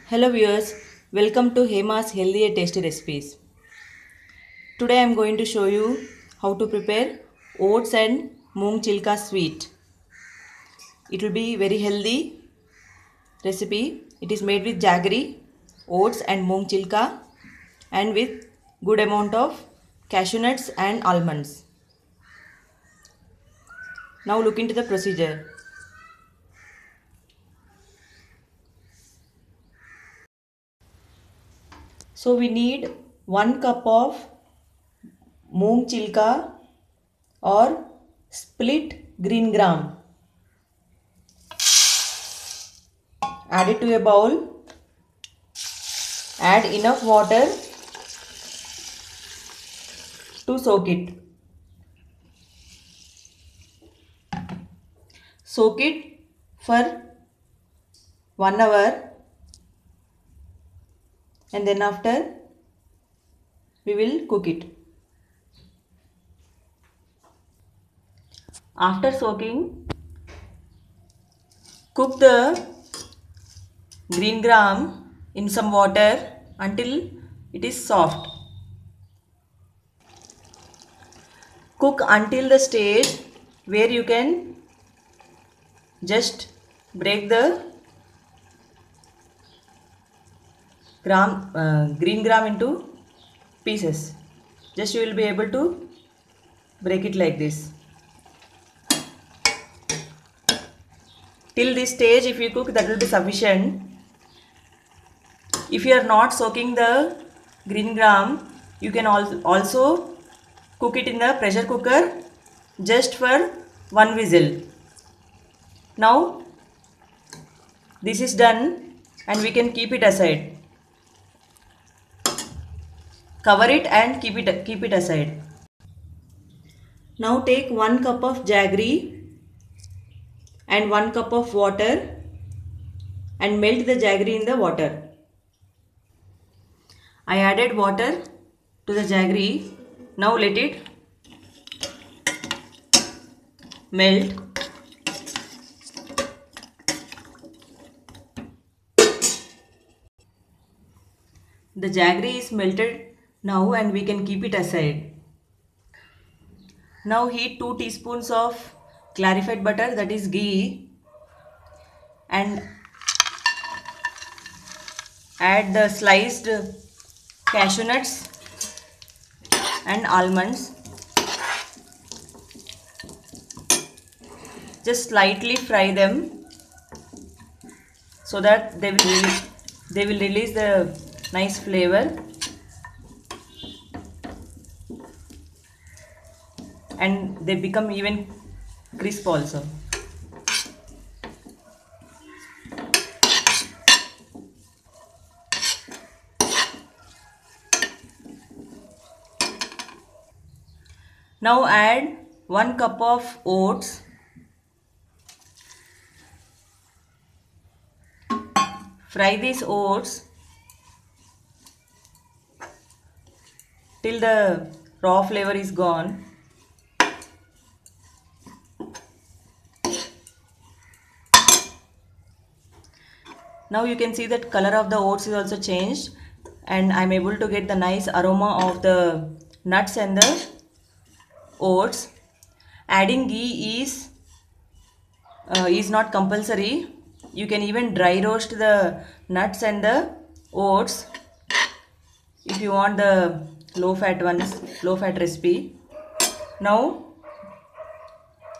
Hello viewers, welcome to Hema's Healthy and Tasty Recipes. Today I am going to show you how to prepare oats and moong chilka sweet. It will be very healthy recipe. It is made with jaggery, oats and moong chilka and with good amount of cashew nuts and almonds. Now look into the procedure. So we need 1 cup of moong chilka or split green gram. Add it to a bowl. Add enough water to soak it. Soak it for 1 hour and then after we will cook it. After soaking, cook the green gram in some water until it is soft. Cook until the stage where you can just break the green gram into pieces. Just you will be able to break it like this. Till this stage if you cook, that will be sufficient. If you are not soaking the green gram, you can also cook it in the pressure cooker just for 1 whistle. Now this is done and we can keep it aside. Cover it and keep it aside. Now take 1 cup of jaggery and 1 cup of water and melt the jaggery in the water. I added water to the jaggery. Now let it melt. The jaggery is melted now and we can keep it aside. Now heat 2 teaspoons of clarified butter, that is ghee, and add the sliced cashew nuts and almonds. Just slightly fry them so that they will release the nice flavor and they become even crisp also. Now add 1 cup of oats. Fry these oats till the raw flavor is gone. Now you can see that color of the oats is also changed and I am able to get the nice aroma of the nuts and the oats. Adding ghee is not compulsory. You can even dry roast the nuts and the oats if you want the low fat recipe. Now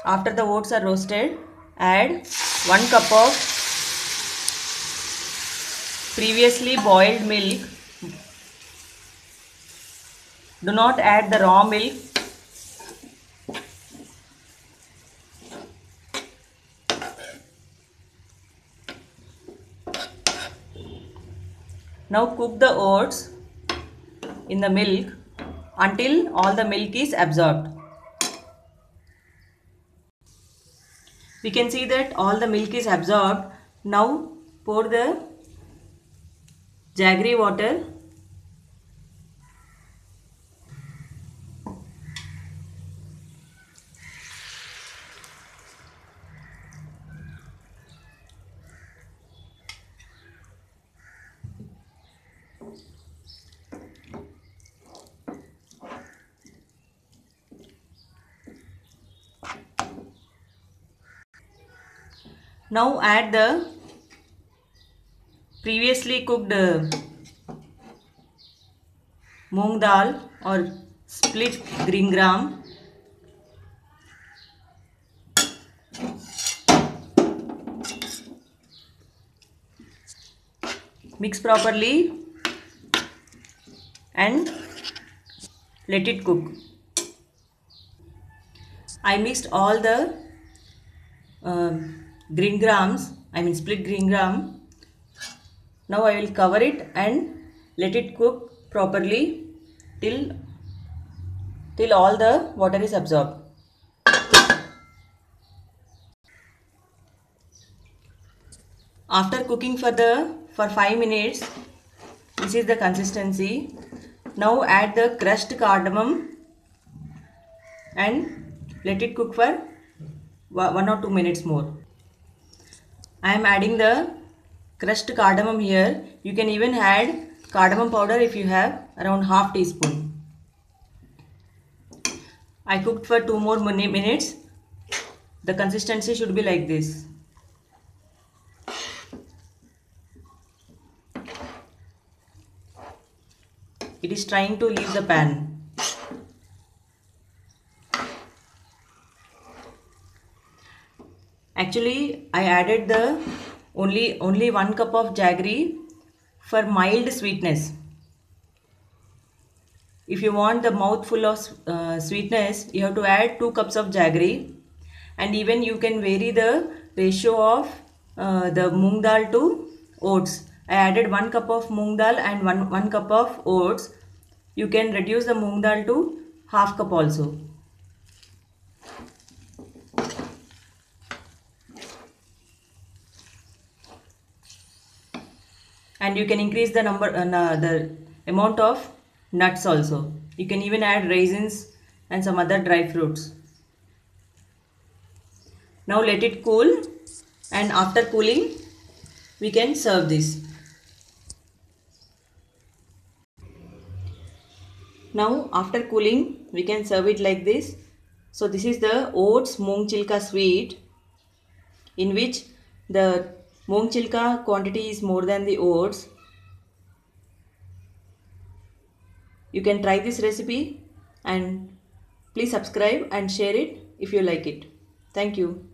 after the oats are roasted, add 1 cup of previously boiled milk. Do not add the raw milk. Now cook the oats in the milk until all the milk is absorbed. We can see that all the milk is absorbed. Now pour the jaggery water. Now add the previously cooked moong dal or split green gram. Mix properly and let it cook. I mixed all the green grams, split green gram. Now I will cover it and let it cook properly till all the water is absorbed. After cooking for 5 minutes, this is the consistency. Now add the crushed cardamom and let it cook for 1 or 2 minutes more. I am adding the crushed cardamom here. You can even add cardamom powder if you have, around half teaspoon. I cooked for 2 more minutes. The consistency should be like this. It is trying to leave the pan. Actually, I added the only 1 cup of jaggery for mild sweetness. If you want the mouthful of sweetness, you have to add 2 cups of jaggery, and even you can vary the ratio of the moong dal to oats. I added 1 cup of moong dal and 1 cup of oats. You can reduce the moong dal to half cup also. And you can increase the the amount of nuts also. You can even add raisins and some other dry fruits. Now let it cool, and after cooling we can serve this. Now after cooling we can serve it like this. So this is the oats moong chilka sweet, in which the moong chilka quantity is more than the oats. You can try this recipe and please subscribe and share it if you like it. Thank you.